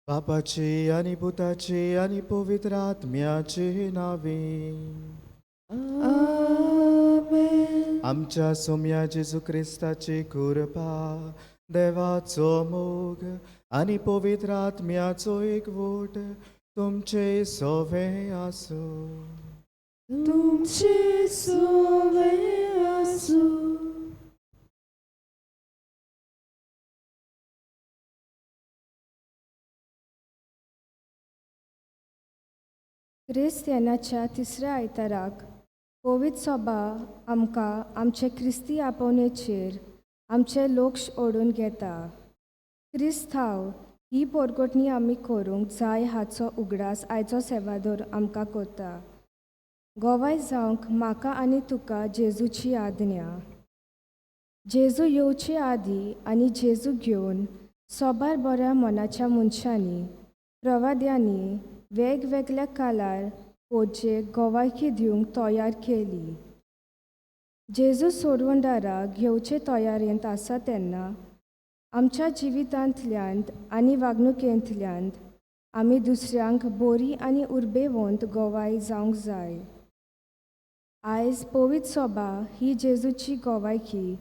बापाचे आणि पुताचे आणि पवित्र आत्म्याचे नावे. आमेन. आमच्या सोम्या जेजू ख्रिस्ताची कृपा, देवाचो मोग आणि पवित्र आत्म्याचो एकवट तुमचे सोवे आसो. तुमचे सोवे आसो. क्रिस्तियानाच्या तिसऱ्या आयताराक पवित्र सभा आमकां आमचे क्रिस्ती आपोवणेचेर आमचे लक्ष ओडून घेता. क्रिस्तांव ही पोरगोटणी आमी करूंक जाय हाचो उगडास आयचो सेवादोर आमकां कोता. गोवाय जावंक म्हाका आनी तुका जेजूची आज्ञा. जेजू येवचे आदीं आनी जेजू घेवन सोबार बऱ्या मनाच्या मनशांनी प्रवाद्यांनी वेगवेगळ्या कालार पोचे गोवायकी दिवंक तयार केली. जेजू सोडवंडारा घेवचे तयारेंत आसा तेन्ना आमच्या जिवितांतल्यान आनी वागणुकेंतल्यान आमी दुसऱ्यांक बरी आनी उर्बेवंत गोवाय जावंक जाय. आयज पवित्र सभा ही जेजूची गोवायकी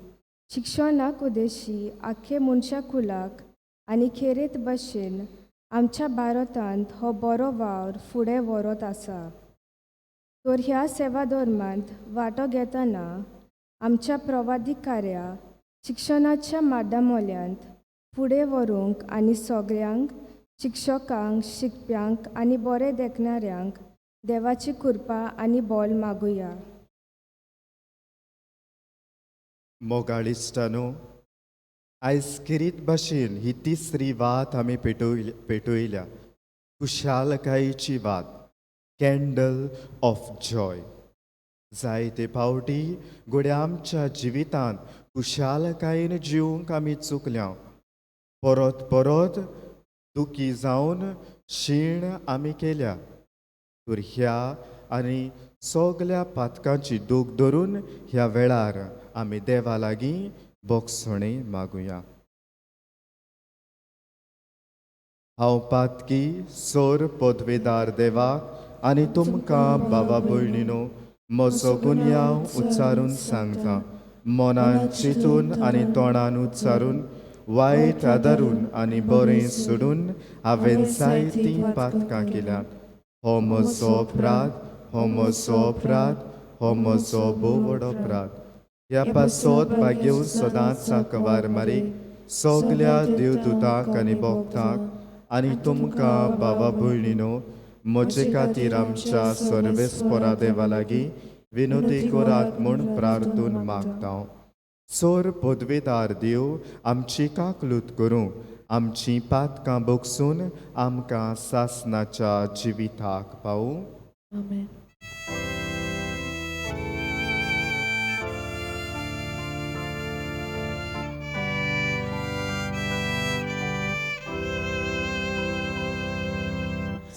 शिक्षणाक उदेशी आख्खे मनशाकुलाक आनी खेरेत भाशेन आमच्या भारतांत हो बरो वावर फुडें व्हरत आसा. तर ह्या सेवा धर्मांत वांटो घेतना आमच्या प्रवादी कार्या शिक्षणाच्या माध्यमांतल्यान फुडें व्हरूंक आनी सगळ्यांक शिक्षकांक, शिकप्यांक आनी बरें देखणाऱ्यांक देवाची कृपा आनी बोल मागुया. मोगाळिश्टानो, आयज किरीत भाशेन ही तिसरी वात आमी पेटयल्या. खुशालकायेची वात, कॅन्डल ऑफ जॉय. जायते फावटी घोड्या आमच्या जिवितांत खुशालकायेन जिवंक आमी चुकल्या. परत परत दुखी जावन शीण आमी केल्या. तर ह्या आनी सगल्या पातकांची दूख धरून ह्या वेळार आमी देवा लागीं बोगसणे मागुया. हांव पातकी सोर पदवेदार देवाक आनी तुमकां बाबा भयणीनो म्हजो गुन्यांव उच्चारून सांगता. मनान चिंतून आनी तोंडान उच्चारून वायट आदारून आनी बरें सोडून हांवें जायतीं पातकां केल्यात. हो म्हजो अपराध, हो म्हजो अपराध, हो म्हजो भोव व्हड अपराध. ह्या पासत भाग्यो सदांच सांकवार मारीक सगल्या देवदूतांक आनी भक्तांक आनी तुमकां बाबा भयणीनो म्हजे खातीर आमच्या सर्वेस्परा देवा लागीं विनोदी करात म्हूण प्रार्थून मागता. चोर पदवेदार देव आमची काकलूत करूंक आमचीं पातकां बोगसून आमकां सासणाच्या जिविताक पावूं. आमेन.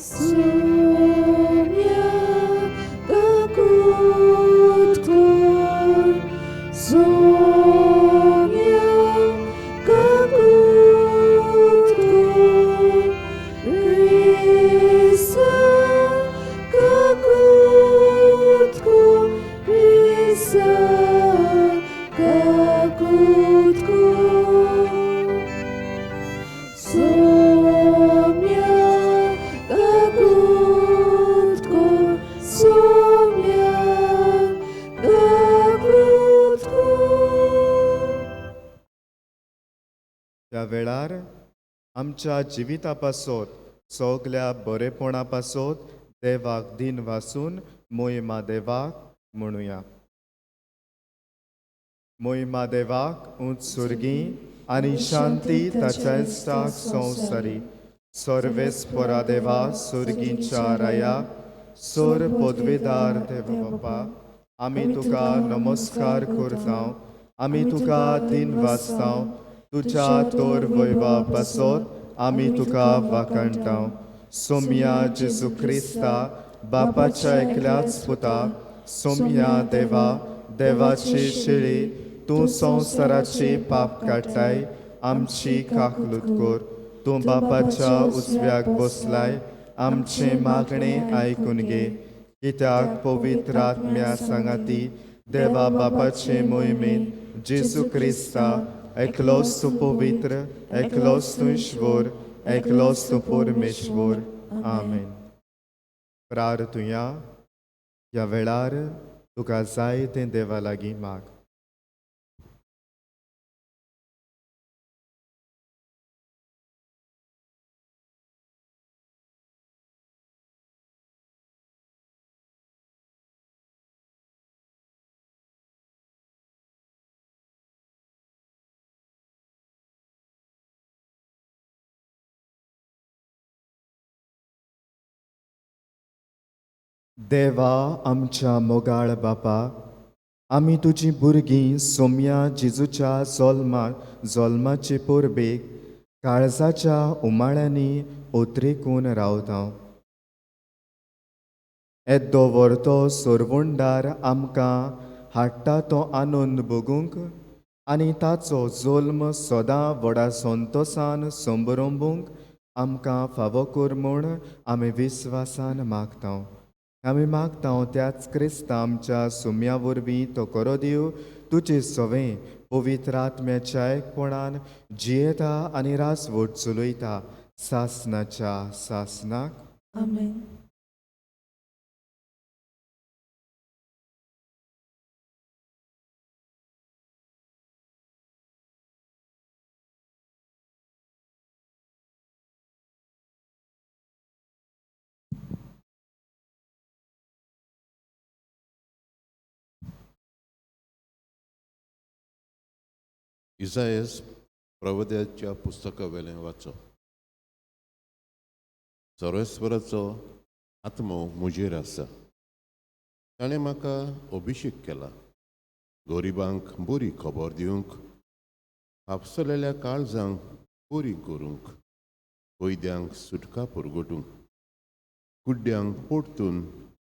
सोम्या काकूत कोर, सोम्या काकूत कोर, क्रिस्ता काकूत कोर, क्रिस्ता काकूत कोर. सोम्या काकूत कोर, सोम्या काकूत कोर. त्या वेळार आमच्या जिविता पासत सगल्या बरेपणा पासत देवाक दिन वासून मोहिमा देवाक म्हणुया. मोहिमा देवाक उंच सुर्गी आनी शांती ताच्या इश्टाक संवसारी. सर्वेस्परा देवा सुर्गींच्या रायाक सोर पदवेदार देवा बापा, आमी तुका नमस्कार करता. आमी तुका दिन वाचता. तुज्या तोर वैभव पासत आमी तुका वाखणटा. सोम्या जेजू क्रिस्ता बापाच्या एकल्याच पुता, सोम्या देवा, देवाची शेळी, तूं संवसाराची पाप काडटाय आमची काकलूत कर. तूं बापाच्या उजव्याक बसलाय, आमचे मागणे आयकून घे. कित्याक पवित्र आत्म्या सांगाती देवा बापाचे मोहिमेन जेजू क्रिस्ता एकलोच तूं पवित्र, एकलोच तूं ईश्वर, एकलोच तूं परमेश्वर. आमेन. प्रार्थुया. ह्या वेळार तुका जाय तें देवा लागीं माग. देवा आमच्या मोगाळ बापा, आमी तुजीं भुरगीं सोम्या जेजूच्या जल्माचे परबेक काळजाच्या उमाळ्यांनी ओतरेकून रावता. येद्दो व्हरतो सोरवंडार आमकां हाडटा तो आनंद भोगूंक आनी ताचो जल्म सदां व्हडा संतोसान संभरंबूंक आमकां फावो कर म्हूण आमी विस्वासान मागता. आमी मागता त्याच क्रिस्ता आमच्या सुम्या वरवीं तो करो दिव तुजे सवें पवित्र आत्म्याच्या एकपणान जियेता आनी राजवट चलयता सासनाच्या सासनाक. आमेन. इसायस प्रवद्याच्या पुस्तका वेलें वाचो. सर्वेस्वराचो आत्मो मुजेर आसा. ताणें म्हाका अभिशेक केला, गरिबांक बरी खबर दिवंक, हापसलेल्या काळजांक बरी करूंक, कैद्यांक सुटका परगटूंक, कुड्ड्यांक परतून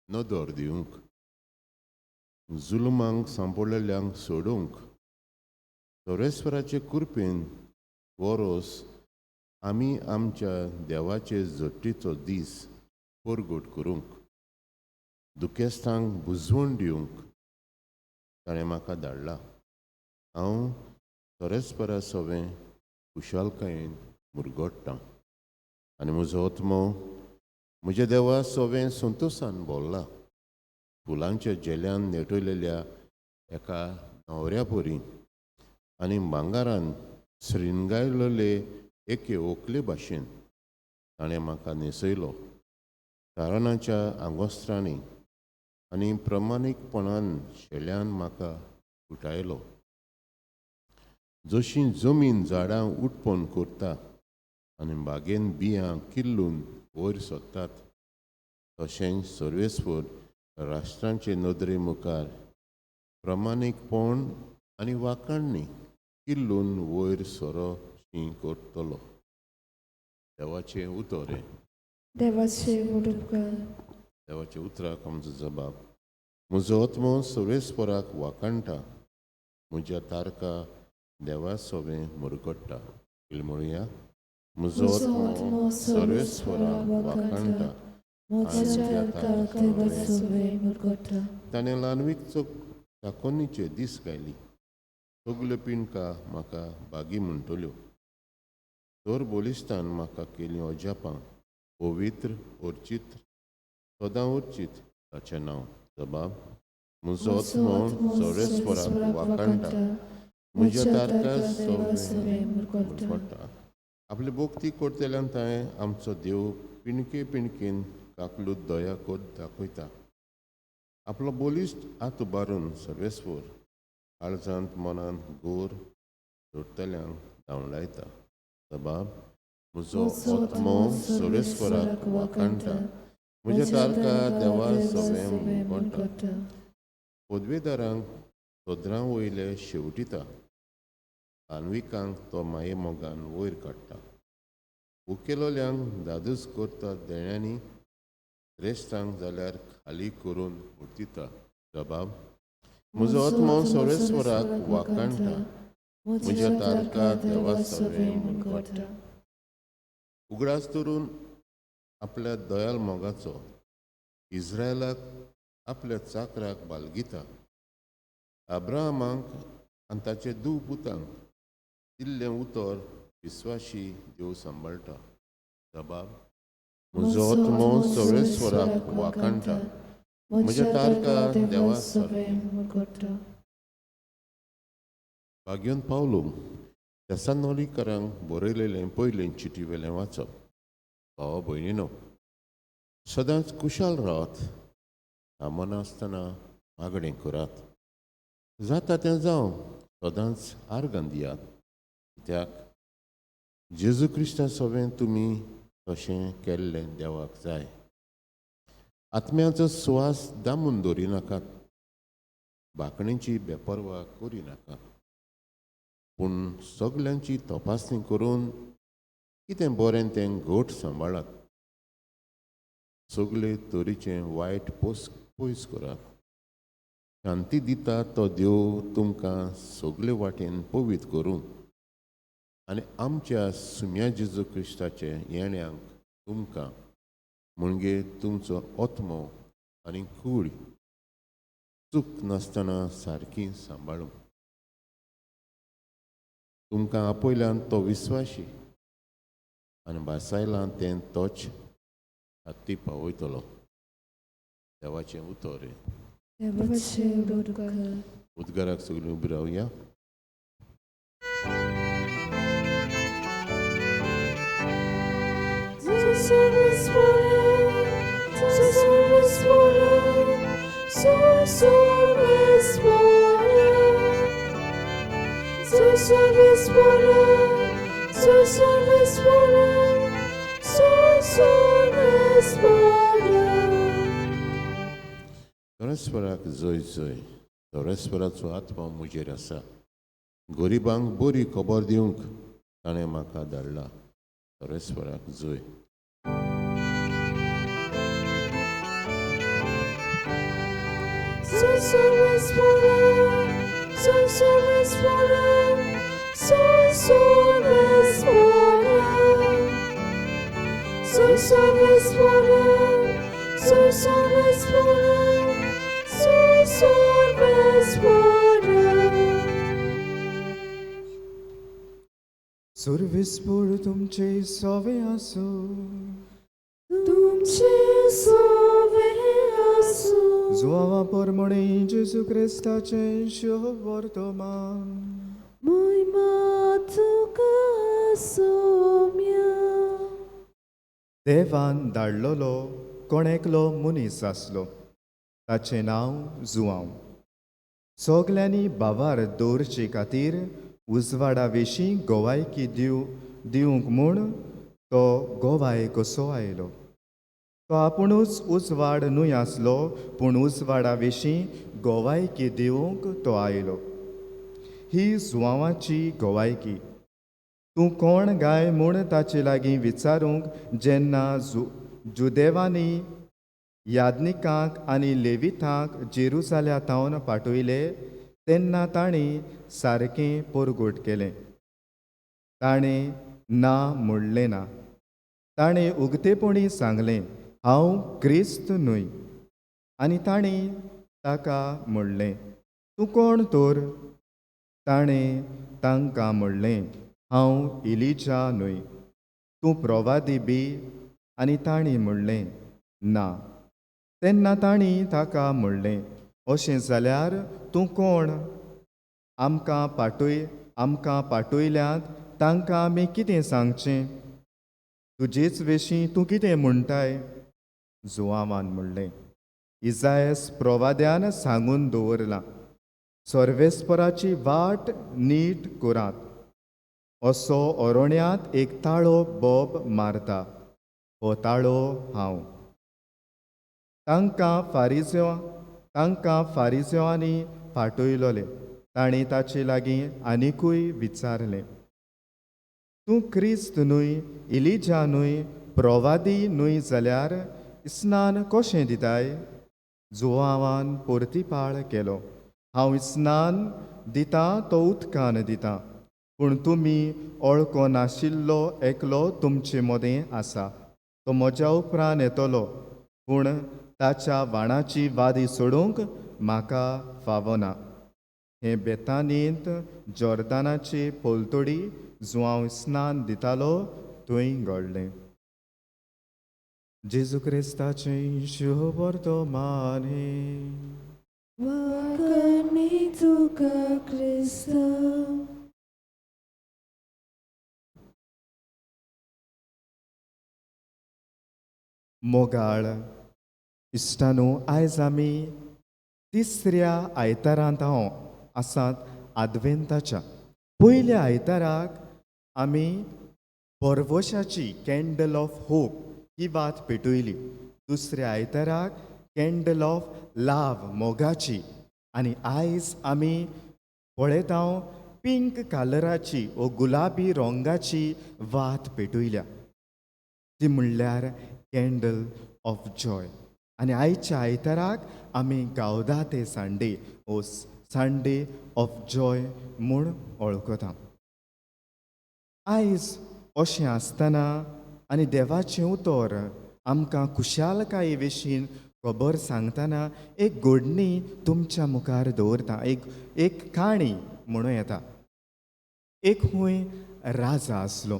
नदर दिवंक, जुलमांक सांपडलेल्यांक सोडूंक, सर्वेस्वराचे कृपेन वरोस आमी आमच्या देवाचे जट्टेचो दीस परगट करूंक, दुखेस्तांक बुजवण दिवंक ताणें म्हाका धाडला. हांव सर्वेस्परा सवें खुशालकायेन मुरगोडटां आनी म्हजो आत्मो म्हज्या देवा सवें संतोशान भोल्ला. फुलांच्या जेल्यान नेटयलेल्या एका न्हवऱ्या परी आनी भांगारान श्रिंगारलेले एके व्हंकले भाशेन ताणें म्हाका न्हेसयलो. तारणाच्या आंगोस्त्रांनी आनी प्रमाणीकपणान शेळ्यान म्हाका उटायलो. जशी जमीन झाडां उठपण करता आनी बागेन बियां किल्लून वयर सोदतात, तशेंच सर्वेस्वर राष्ट्रांचे नदरे मुखार प्रमाणीकपण आनी वाखाणणी किल्लून वयर सरोशी करतलो. देवाचें उतर. देवाचे उपकार. देवाचे उतराक आमचो जबाब. म्हजो आत्मो सर्वेस्पराक वाखाणटा, म्हज्या तारका देवा सवें मुरगडटा. म्हणुया, म्हजो आत्मो सर्वेस्पराक वाखाणटा, म्हज्या तारका देवा सवें मुरगडटा. ताणें ल्हानवीक चाकोनीचे दीस गायली. सगल्यो पिणकां म्हाका बागी म्हणटल्यो. दर बोलिस्तान म्हाका केलीं अजापां. पवित्र अर्चीत सदां अर्चीत ताचें नांव. जबाब. म्हजो आत्मो सर्वेस्पराक वाखाणटा, म्हज्या तारका सवें मुरगडटा. आपली भोक्ती करतल्यांक ताणें आमचो देव पिणके पिणकेन काकलूत दया कोत दाखयता. आपलो बोलिश्ट हात उबारून सर्वेस्वर काळजांत मनांत गोर जोडटल्यांक धांवडायता. जबाब. म्हजो आत्मो सर्वेस्वराक वाखाणटा, म्हज्या तारका देवा सवें मुरगडटा. पदवेदारांक सोदरां वयले शेवटिता, ल्हानविकांक तो माये मोगान वयर काडटा. उकेलोल्यांक दादूस करता देण्यांनी, श्रेश्ठांक जाल्यार खाली करून उरतिता. जबाब. म्हजो आत्मो सर्वेस्वराक वाखाणटा, म्हज्या तारका देवा सवें मुरगडटा. उगडास धरून आपल्या दयाल मोगाचो इस्रायलाक आपल्या चाकराक बालगिता. अब्राहमाक आनी ताचे दू पुतांक दिल्लें उतर विस्वाशी देव सांबाळटा. जबाब: म्हजो आत्मो सर्वेस्वराक वाकाणटा. म्हज्या तारका देवा मुरगोटा. भाग्योन पावलो तेसानोलीकारांक बरयलेलें पयलें चिटी वेलें वाचप. भावा भयणीनो, सदांच कुशाल रावात. कामना आसतना मागणें करात. जाता तें जावं सदांच आर्गां दियात. कित्याक जेजू क्रिस्ता सोबें तुमी तशें केल्लें देवाक जाय. आत्म्याचो सुवास दामून दवरिनाकात. बांकणेची बेपरवा करिनाकात. पूण सगल्यांची तपासणी करून कितें बरें तें घोट सांबाळात. सगळे तरेचें वायट पयस करात. शांती दिता तो देव तुमकां सगळे वाटेन पवित्र करूं आनी आमच्या सुम्या जेजू क्रिस्ताचे येण्याक तुमकां म्हणजे तुमचो आत्मो आनी कूड चूक नासतना सारकी सांबाळूं. तुमकां आपयल्यान तो विस्वाशी आनी बासायलां तें तोच हाती पावयतलो. देवाचें उतर. देवाचे उदोरकार. उद्गाराक सगळीं उबी रावया. सोरेस्वराक जय जय. सोरेस्वराचो आत्मा म्हजेर आसा. गरिबांक बरी खबर दिवंक ताणें म्हाका धाडला. सोरेस्वराक जय. सर्विस्पूर तुमचे सोवे आसो. तुमचे सोवे आसो. जुआवा परमणे जेजू क्रिस्ताचें शुभ वर्तमान. मोहिमा तुका सोम्या. देवान धाडलोलो कोण एकलो मनीस आसलो. ताचें नांव जुआंव. सगल्यांनी बावार दवरचे खातीर उजवाडा विशीं गोवायकी दिवंक म्हूण तो गोवाय कसो आयलो. तो आपुणूच उजवाड न्हय आसलो, पूण उजवाडा विशीं गोवायकी दिवंक तो आयलो. ही जुआंवाची गोवायकी. तूं कोण गाय म्हूण ताचे लागीं विचारूंक जेन्ना जुदेवांनी यादनिकांक आनी लेवितांक जेरुसाल्यातावन पाठयले तेन्ना ताणीं सारकें परगोट केलें. ताणें ना म्हणलें ना. ताणें उगतेपणी सांगलें, हांव क्रिस्त न्हय. आनी ताणीं ताका म्हणलें, तूं कोण तर? ताणें तांकां म्हणलें, हांव इलिजा न्हय. तूं प्रवादी बी? आनी ताणीं म्हणलें, ना. तेन्ना ताणीं ताका म्हणलें, अशें जाल्यार तूं कोण? आमकां पाठयल्यांत तांकां आमी कितें सांगचें? तुजेच विशीं तूं कितें म्हणटाय? जुआंवान म्हणलें, इसायास प्रवाद्यान सांगून दवरलां, सर्वेस्पराची वाट नीट करात. असो अरोण्यांत एक ताळो बोब मारता. हो ताळो हांव. तांकां फारिसेवांनी फाटयलोले. ताणीं ताचे लागीं आनिकूय विचारलें, तूं क्रिस्त न्हय, इलिजा न्हय, प्रवादी न्हय जाल्यार स्नान कशें दिताय? जुआंवान परतीपाळ केलो, हांव स्नान दितां तो उदकान दितां. पूण तुमी वळखो नाशिल्लो एकलो तुमचे मदें आसा. तो म्हज्या उपरांत येतलो, पूण ताच्या वाणाची वादी सोडूंक म्हाका फावना. हे बेतानींत जॉर्दानाचे पोलतोडी जो हांव स्नान दितालो थंय घडलें. जेजू क्रिस्ताचें शुभ वर्तमान हे. वाकणी तुका क्रिस्ता. मोगाळ इश्टानो, आयज आमी तिसऱ्या आयतारांत हांव आसात आदवेंताच्या. पयल्या आयताराक आमी परवशाची कॅन्डल ऑफ होप ही वात पेटयली. दुसऱ्या आयताराक कॅन्डल ऑफ लाव मोगाची. आनी आयज आमी पळयत हांव पिंक कलराची वो गुलाबी रंगाची वात पेटयल्या, ती म्हणल्यार कॅन्डल ऑफ जॉय. आनी आयच्या आयताराक आमी गावदाते संडे वो संडे ऑफ जॉय म्हूण वळखता. आयज अशें आसतना आनी देवाचें उतर आमकां खुशालकाये विशीं खबर सांगतना एक घडणी तुमच्या मुखार दवरता. एक काणी म्हणूं येता. एक खूंय राजा आसलो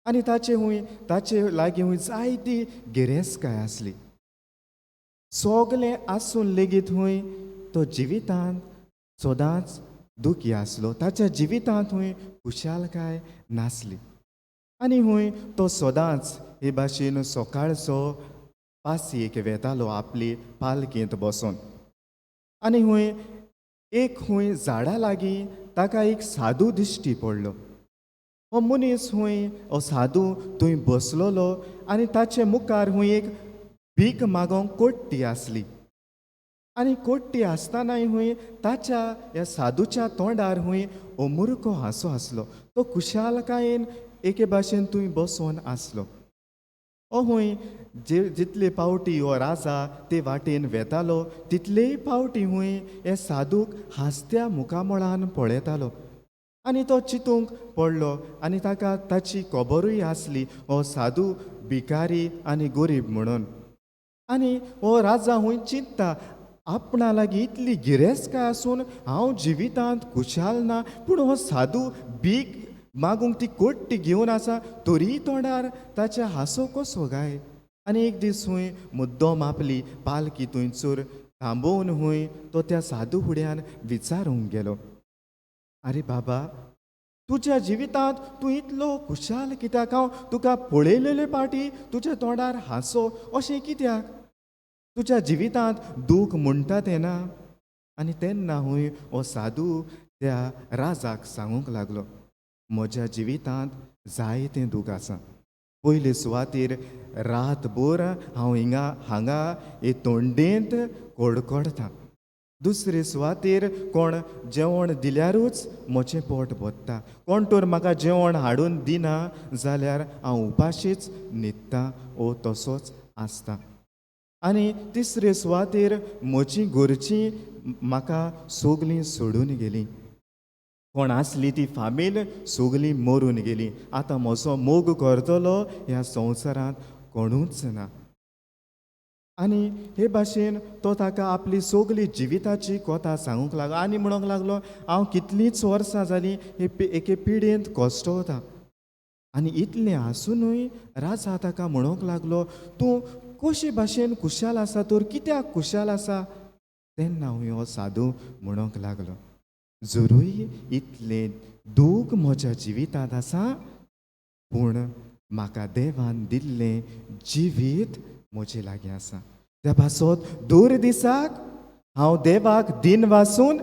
आनी ताचे लागीं खूंय जायती गिरेस्तकाय आसली. सगलें आसून लेगीत खूंय तो जिवितांत सदांच दुखी आसलो. ताच्या जिवितांत खूंय खुशालकाय नासली. आनी खूंय तो सदांच हे भाशेन सकाळचो पासयेक वेतालो आपली पालकेंत बसोन. आनी खूंय झाडा लागीं ताका एक साधू दिश्टी पडलो. हो मनीस हो साधू थंय बसलोलो आनी ताचे मुखार खूंय एक भीक मागोंक कोट्टी आसली. आनी कोट्टी आसतनाय ताच्या ह्या साधूच्या तोंडार अमुर्खो हांसो आसलो. तो खुशालकायेन एके भाशेन थंय बसोन आसलो. जितले पावटी हो राजा ते वाटेन वेतालो तितलेय पावटी हे साधूक हांसत्या मुखामळान पळयतालो. आनी तो चिंतूंक पडलो आनी ताका ताची खबरूय आसली हो साधू भिकारी आनी गरीब म्हणून. आनी हो राजा चिंतता, आपणा लागीं इतली गिरेस्तकाय आसून हांव जिवितांत खुशाल ना, पूण हो साधू भीक मागूंक ती कोट्टी घेवन आसा, तरी तोंडार ताच्या हांसो कसो काय. आनी एक दीस मुद्दोम आपली पालकी थंयसर थांबोवन तो त्या साधू फुड्यान विचारूंक गेलो, आरे बाबा, तुज्या जिवितांत तूं इतलो खुशाल कित्याक? हांव तुका पळयलेले पाटी तुज्या तोंडार हांसो अशें कित्याक? तुज्या जिवितांत दूख म्हणटा तें ना? आनी तेन्ना हो साधू त्या राजाक सांगूंक लागलो, म्हज्या जिवितांत जायतें दूख आसा. पयले सुवातेर रातभर हांव हांगा हे तोंडेंत कडकडता. दुसरे सुवातेर कोण जेवण दिल्यारूच म्हजें पोट भरता. कोण तर म्हाका जेवण हाडून दिना जाल्यार हांव उपाशीच न्हिदता वो तसोच आसता. आनी तिसरे सुवातेर म्हजीं घरचीं म्हाका सगलीं सोडून गेलीं. कोण आसली ती फामील सगलीं मरून गेलीं. आतां म्हजो मोग करतलो ह्या संवसारांत कोणूच ना. आनी हे भाशेन तो ताका आपली सगली जिविताची कोता सांगूंक लागलो. आनी म्हणूंक लागलो, हांव कितलींच वर्सां जालीं एके पिडेंत कोश्टवता. आनी इतलें आसुनूय राजा ताका म्हणूंक लागलो, तूं कशे भाशेन खुशाल आसा, तर कित्याक खुशाल आसा? तेन्ना हो साधू म्हणूंक लागलो, जरूय इतलें दूख म्हज्या जिवितांत आसा, पूण म्हाका देवान दिल्लें जिवीत म्हजे लागीं आसा. त्या पासत दर दिसाक हांव देवाक दिन वाचून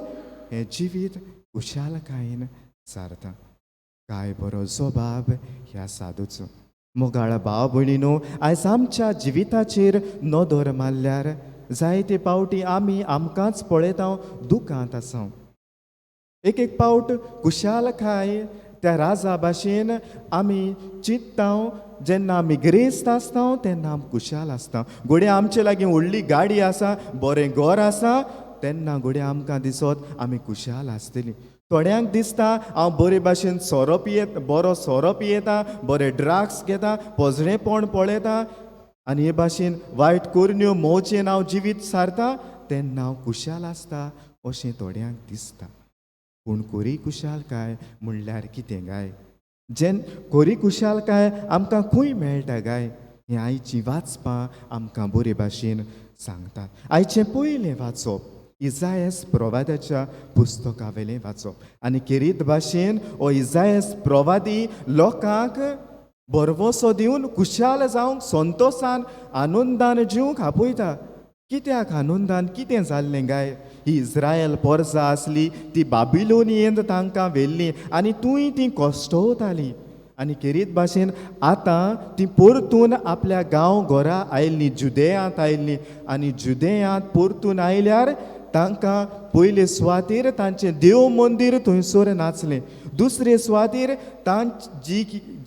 हें जिवीत खुशालकायेन सारता. काय बरो जबाब ह्या साधूचो. मोगाळ भाव भयणीनो, आयज आमच्या जिविताचेर नदर मारल्यार जायते पावटी आमी आमकांच पळयता दुखांत आसा. एक पावट खुशालकाय त्या राजा भाशेन आमी चिंतता. जेन्ना आमी गिरेस्त आसता तेन्ना आमी खुशाल आसता. घोडे आमचे लागीं व्हडली गाडी आसा, बरें घर आसा, तेन्ना घोडे आमकां दिसत आमी खुशाल आसतलीं. थोड्यांक दिसता हांव बरे भाशेन बरो सोरो पियेता, बरे ड्रग्स घेता, पोजणेपण पळयता आनी हे भाशेन वायट करण्यो मोवचेन हांव जिवीत सारता तेन्ना हांव कुशाल आसता अशें थोड्यांक दिसता. पूण खरी कुशालकाय म्हणल्यार कितें गाय? खरी कुशालकाय आमकां खंय मेळटा गाय? हें आयची वाचपां आमकां बरे भाशेन सांगता. आयचें पयलें वाचप इजायास प्रवाद्याच्या पुस्तकावेलें वाचप आनी खेरीत भाशेन हो इजायास प्रवादी लोकांक बरवसो दिवन कुशाल जावंक संतोशान आनंदान जिवंक आपयता. कित्याक आनंदान कितें जाल्लें गाय? ही इस्रायल पोरसां आसली ती बाबिलोनियेंत तांकां व्हेल्लीं आनी तूंय ती कोश्टवतालीं आनी खेरीत भाशेन आतां ती परतून आपल्या गांव घरा आयिल्लीं, जुदेयांत आयिल्लीं आनी जुदेयांत परतून आयल्यार तांकां पयले सुवातेर तांचें देव मंदीर थंयसर नाचलें. दुसरे सुवातेर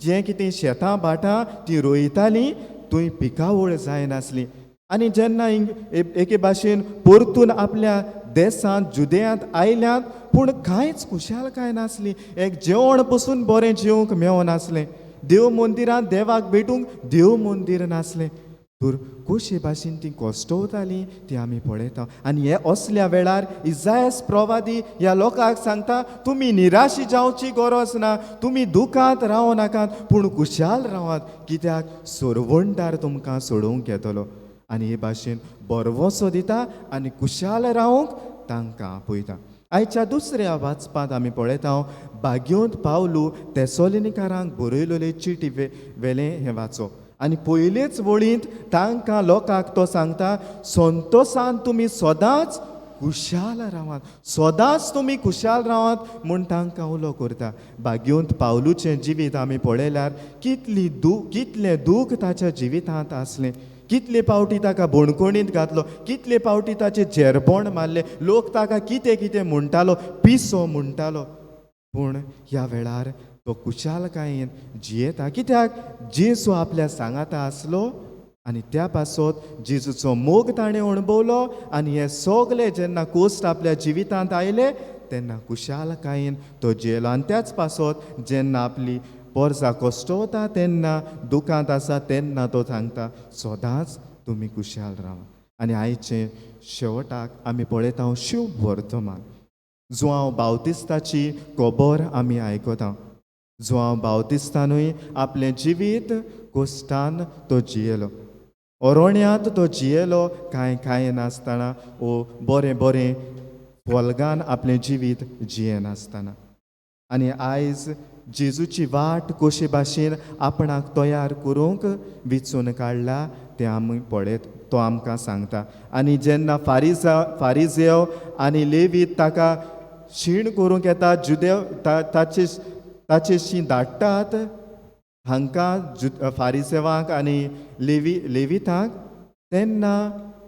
जें कितें शेतां भाटां तीं रोयतालीं थंय पिकावळ जायनासली. आनी जेन्ना एके भाशेन परतून आपल्या देशांत जुदेयांत आयल्यात पूण कांयच कुशालकाय नासली. एक जेवण पसून बरें जेवंक मेळनासलें. देव मंदिरांत देवाक भेटूंक देव मंदीर नासलें. तर कशे भाशेन ती कोश्टवतालीं ती आमी पळयता. आनी हे असल्या वेळार इजायास प्रवादी ह्या लोकांक सांगता, तुमी निराशी जावची गरज ना, तुमी दुखांत रावं नाकात पूण कुशाल रावात, कित्याक सोरवंडार तुमकां सोडूंक येतलो. आनी हे भाशेन बरवसो दिता आनी कुशाल रावंक तांकां आपयता. आयच्या दुसऱ्या वाचपांत आमी पळयता भाग्योंत पावलू तेसोलिनीकारांक बरयलेली चिटी वेलें हें वाचप. आनी पयलेच वळींत तांकां लोकांक तो सांगता, संतोशान तुमी सदांच कुशाल रावात, सदांच तुमी कुशाल रावात म्हूण तांकां उलो करता. भाग्योंत पावलूचें जिवीत आमी पळयल्यार कितलें दूख ताच्या जिवितांत आसलें. कितले फावटी ताका बोणकोणींत घातलो, कितले फावटी ताचें झेरबोण मारलें, लोक ताका कितें कितें म्हणटालो, पिसो म्हणटालो. पूण ह्या वेळार तो कुशालकायेन जियेता. कित्याक जेजू आपल्या सांगाता आसलो आनी त्या पासत जेजूचो मोग ताणें अणभवलो आनी हे सगळे जेन्ना कोस्ट आपल्या जिवितांत आयले तेन्ना कुशालकायेन तो जियेलो. आनी त्याच पासत जेन्ना आपली पोरसां कोश्टवता तेन्ना दुखांत आसा तेन्ना तो सांगता, सदांच तुमी कुशाल रावा. आनी आयचे शेवटाक आमी पळयता शुभ वर्तमान. जुआंव बावतिस्ताची खबर आमी आयकता. जुआंव बावतिस्तानूय आपलें जिवीत कोश्टान तो जियेलो. अरोण्यांत तो जियेलो कांय नासतना बरें बरें फॉल्गान आपलें जिवीत जियेनासतना. आनी आयज जेजूची वाट कशे भाशेन आपणाक तयार करूंक विचून काडला तें आमी पळयत. तो आमकां सांगता. आनी जेन्ना फारिजेव आनी लेवीत ताका शीण करूंक येता, जुदेव ताचेशी धाडटात हांकां फारिसेवांक आनी लेवितांक, तेन्ना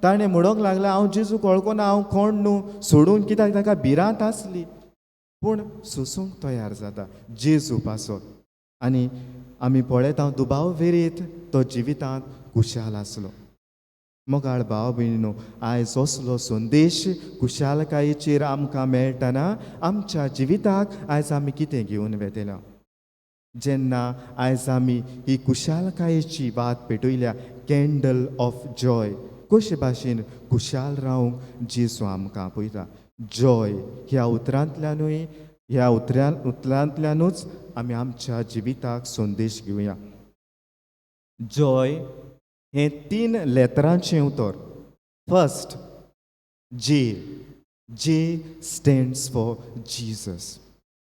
ताणें म्हणूंक लागला, हांव जेजू कळकना, हांव कोण न्हू सोडून, कित्याक ताका भिरांत आसली. पूण सोसूंक तयार जाता जेजू पासत. आनी आमी पळयता दुबाव वेरीत तो जिवितांत कुशाल आसलो. मोगाळ भाव भयणीनो, आयज असलो संदेश कुशालकायेचेर आमकां मेळटना आमच्या जिविताक आयज आमी कितें घेवन वेतेल्या? जेन्ना आयज आमी ही कुशालकायेची वात पेटयल्या, कॅन्डल ऑफ जॉय, कशे भाशेन कुशाल रावंक जेजू आमकां आपयता. जॉय ह्या उतरांतल्यानूच आमी आमच्या जिविताक संदेश घेवया. जॉय हें 3 लेतरांचें उतर. फर्स्ट जे स्टँड्स फॉर जीसस.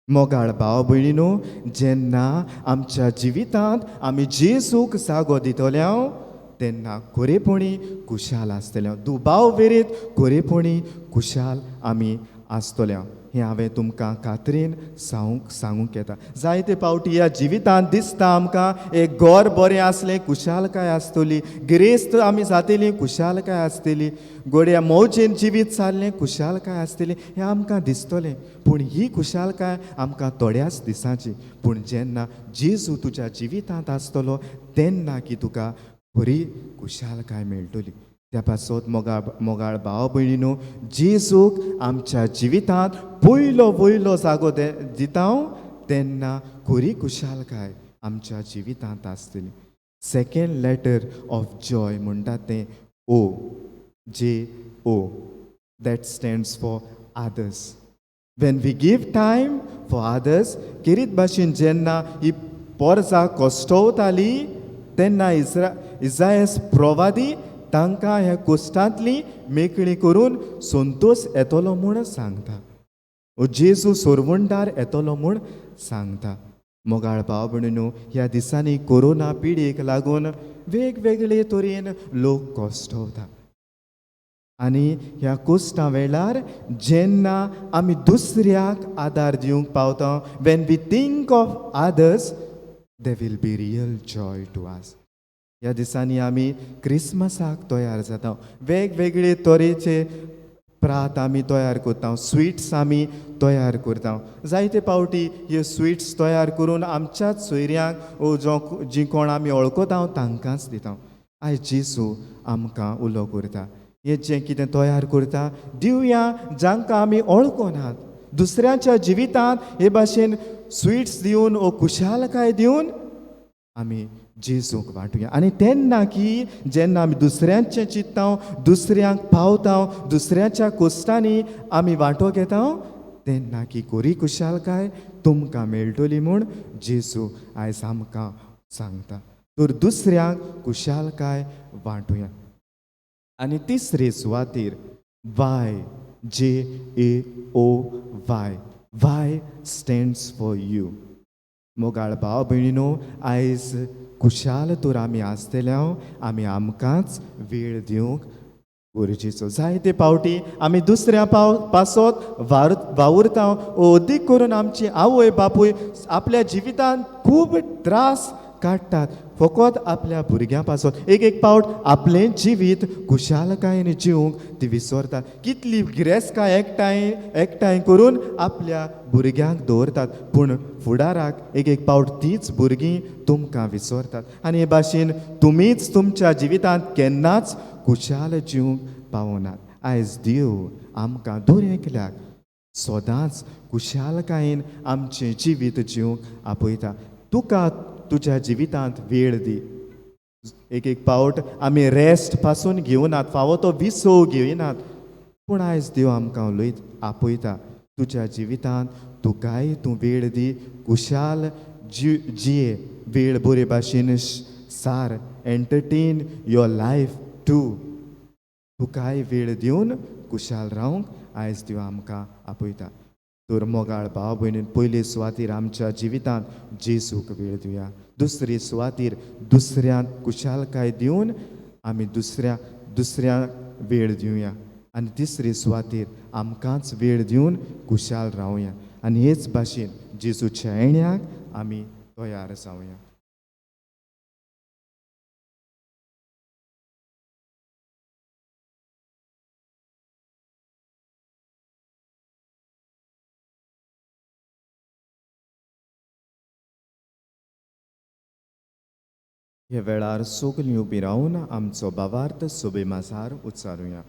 मोगाळ भाव भयणीनो, जेन्ना आमच्या जिवितांत आमी जेजूक जागो दितल्या तेन्ना खरेपणी कुशाल आसतल्या. दुबाव वेरीत खरेपणी कुशाल आमी आसतल्या. हें हांवें तुमकां खात्रीन सांगूंक येता. जायते फावटी ह्या जिवितांत दिसता आमकां एक घर बरें आसलें, कुशालकाय आसतली, गिरेस्त आमी जातलीं, कुशालकाय आसतली, गोड्या मौजेन जिवीत चाललें, कुशालकाय आसतली, हें आमकां दिसतलें. पूण ही कुशालकाय आमकां थोड्याच दिसांची. पूण जेन्ना जेजू तुज्या जिवितांत आसतलो तेन्ना की तुका खरी कुशालकाय मेळटली. त्या पासत मोगाळ भाव भयणीनो, जेजूक आमच्या जिवितांत वयलो जागो दिता तेन्ना खरी खुशालकाय आमच्या जिवितांत आसतली. सेकंड लेटर ऑफ जॉय म्हणटा तें ओ, JO, that stands for others. When we give time for others, किरीत भाशेन जेन्ना ही पोरसां कोश्टवताली तेन्ना इसायास प्रवादी तांकां ह्या कोश्टांतली मेकळी करून संतोश येतलो म्हूण सांगता. जेजू सोरवंडार येतलो म्हूण सांगता. मोगाळ भाव भयणीनो, ह्या दिसांनी कोरोना पिडीक लागून वेगवेगळे तरेन लोक कोश्टवता. आनी ह्या कोश्टा वेळार जेन्ना आमी दुसऱ्याक आदार दिवंक पावता, when we think of others, they will be real joy to us. ह्या दिसांनी आमी क्रिसमसाक तयार जाता. वेगवेगळे तरेचे प्रात आमी तयार करता, स्वीट्स आमी तयार करता. जायते पावटी हे स्वीट्स तयार करून आमच्याच सोयऱ्यांक जी कोण आमी वळखता तांकांच दिता. आयज जेजू आमकां उलो करता, हे जें कितें तयार करता दिवया जांकां आमी वळखनात. दुसऱ्याच्या जिवितांत हे भाशेन स्वीट्स दिवन ओ खुशालकाय दिवन आमी जेजूक वांटुया. आनी तेन्ना की जेन्ना आमी दुसऱ्यांचें चिंत्ता, दुसऱ्यांक पावता, दुसऱ्याच्या कोश्टांनी आमी वांटो घेता, तेन्ना की खरी खुशालकाय तुमकां मेळटली म्हूण जेजू आयज आमकां सांगता. तर दुसऱ्यांक खुशालकाय वांटुया. आनी तिसरे सुवातेर Y, JAOY, Y stands for you. मोगाळ भाव भयणीनो, आयज खुशाल तर आमी आसतल्या आमी आमकांच वेळ दिवंक गरजेचो. जायते पावटी आमी दुसऱ्या पासत वावुरता. अदीक करून आमची आवय बापूय आपल्या जिवितांत खूब त्रास काडटात फकत आपल्या भुरग्यां पासत. एक पावट आपलें जिवीत खुशालकायेन जिवंक ती विसरतात. कितली गिरेस्काय एकठांय करून आपल्या भुरग्यांक दवरतात, पूण फुडाराक एक पावट तीच भुरगीं तुमकां विसरतात. आनी हे भाशेन तुमीच तुमच्या जिवितांत केन्नाच खुशाल जिवंक पावनात. आयज देव आमकां दर एकल्याक सदांच खुशालकायेन आमचें जिवीत जिवंक आपयता. तुका तुज्या जिवितांत वेळ दी. एक पावट आमी रेस्ट पासून घेवनात, फावो तो विसव घेयनात, पूण आयज देव आमकां उलयत आपयता, तुज्या जिवितांत तुकाय तूं वेळ दी, खुशाल जिये, वेळ बरे भाशेन सार, एंटरटेन युअर लायफ टू. तुकाय वेळ दिवन खुशाल रावंक आयज देव आमकां आपयता. तर मोगाळ भाव भयणीन, पयले सुवातेर आमच्या जिवितांत जेजूक वेळ दिवया. दुसरे सुवातेर दुसऱ्यांक खुशालकाय दिवन आमी दुसऱ्यांक वेळ दिवया. आनी तिसरे सुवातेर आमकांच वेळ दिवन खुशाल रावया. आनी हेच भाशेन जेजूच्या येण्याक आमी तयार जावया. हे वेळार सगलीं उबी रावन आमचो भावार्थ सुबेमाजार उच्चारुया.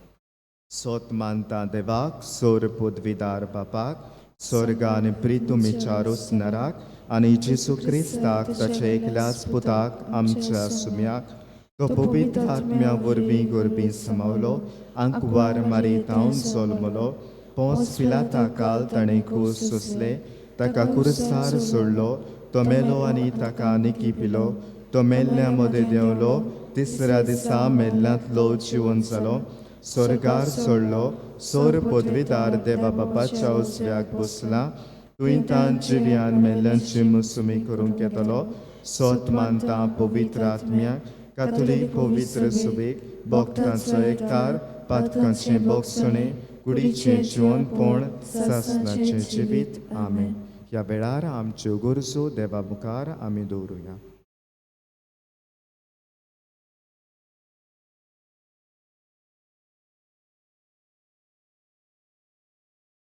सोत मानता देवाक, सोर पदवीदार बापाक, स्वर्गान प्रितूम विचारूस नराक, आनी जेसू क्रिस्ताक ताच्या एकल्याच पुताक आमच्या सुम्याक, तो पवित्र आत्म्या वरवीं गोरबी समावलो, आंकवार मारितावन जल्मलो, पोंस पिलाता काल ताणें खूस सोंसले, ताका कुरसार सोडलो, तो मेलो आनी ताका निकी पिलो, तो मेल्ल्या मदें देंवलो, तिसऱ्या दिसा मेल्ल्यांतलो जिवन जालो, स्वर्गार सोडलो, सोर पदवीदार देवा बापाच्या उजव्याक बसला, तुयेंतान जिव्यान मेल्ल्यांची मुसुमी करूंक येतलो. सोत मानता पवित्र आत्म्याक, कातोलीक पवित्र सुबेक, भक्तांचो एकठार, पातकांचें बोगसणें, कुडीचें जिवनपण, सासणाचें जिवीत. आमेन. ह्या वेळार आमच्यो गरजो देवा मुखार आमी दवरुया.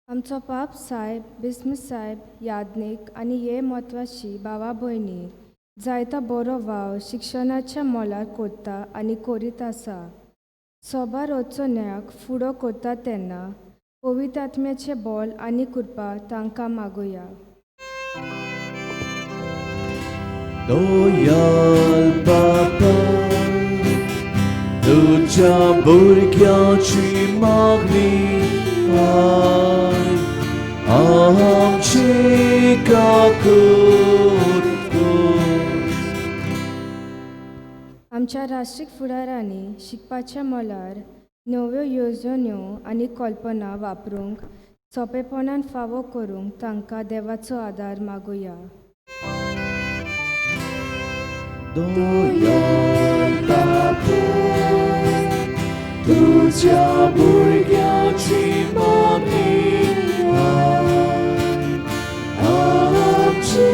आमचो पाप साहेब, बिस्म साहेब, यादनीक आनी हे म्हत्वाची भावा भयणी जायतो बरो वाव शिक्षणाच्या मोलार कोत्ता आनी करीत आसा. सोबार वचोन्याक फुडो करता तेन्ना पवित्र आत्म्याचे बोल आनी कृपा तांकां मागुया. Doyal Baba, तुझ्या भुरग्याची मागणी आय, आमची काकूट कर. आमच्या राष्ट्रीय फुडाऱ्यांनी शिकपाच्या मोलार नव्यो येवजण्यो आनी कल्पना वापरूंक सोंपेपणान फावो करूंक तांकां देवाचो आदार मागुया. Doyal Baba, तुझ्या भुरग्याची मागणी आय, आमची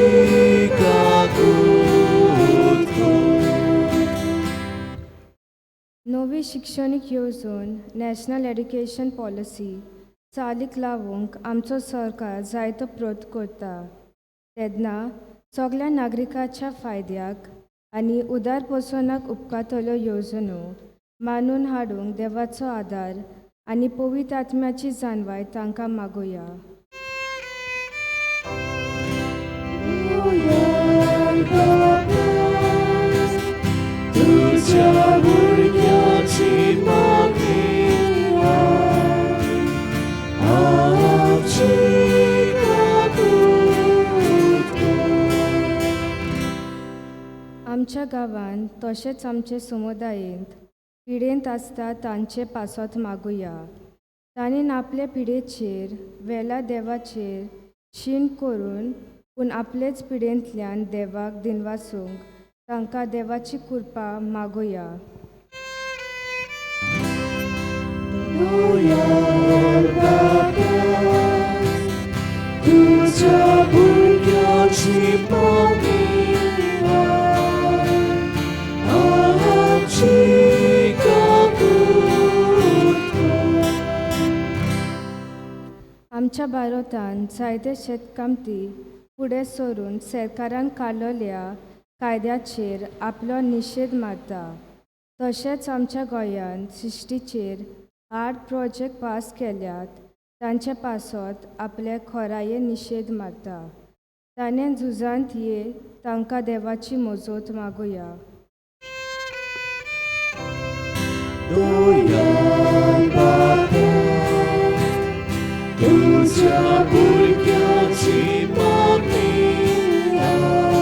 काकूट कर. नवी शिक्षणीक येवजण नॅशनल एड्युकेशन पॉलिसी चालीक लावूंक आमचो सरकार जायतो प्रयत्न करता. तेन्ना सगळ्या नागरिकाच्या फायद्याक आनी उदार पोसोनाक उपकारतल्यो येवजण्यो मानून हाडूंक देवाचो आदार आनी पवित्र आत्म्याची जाणवाय तांकां मागुया. तुझ्या भुरग्याची मागणी आय, आमची काकूट कर. आमच्या गांवांत तशेंच आमचे समुदायेंत पिडेंत आसता तांचे पासत मागुया. ताणें आपले पिडेचेर वेला देवाचेर शीण करून पूण आपलेच पिडेंतल्यान देवाक दिनवासूंक तांकां देवाची कृपा मागुया. Doyal Baba, तुझ्या भुरग्याची मागणी आय, आमची काकूट कर. आमच्या भारतांत जायते शेतकामती फुडें सरून सरकारान काडलेल्या कायद्याचेर आपलो निशेध मारता. तशेंच आमच्या गोंयांत सृश्टीचेर 8 प्रोजेक्ट पास केल्यात तांचे पासत आपले खोराये निशेध मारता. ताणें झुजांत ये तांकां देवाची मोजत मागुया. Doyal Baba, तुझ्या भुरग्याची मागणी आय,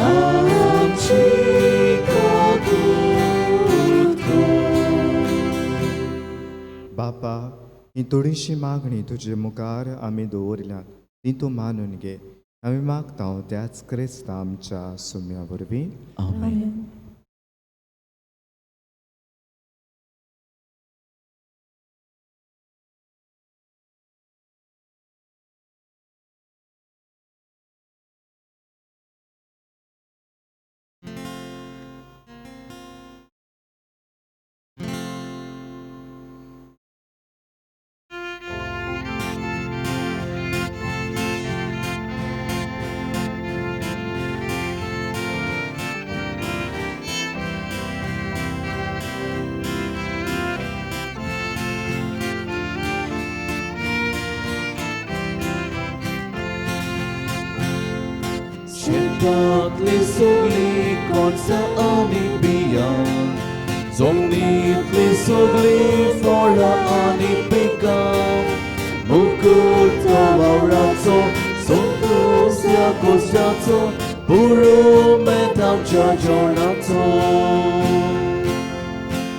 आमची काकूट कर. बापा, ही थोडीशी मागणी तुजे मुखार आमी दवरल्यात ती तूं मानून घे. आमी मागता त्याच क्रिस्ता आमच्या सुम्या वरवीं. Amen. Świętotli sugli końca ani bijan, zomnitli sugli flora ani pikam, mukuto auraco, sontus jakos jaco, puro metam giornato.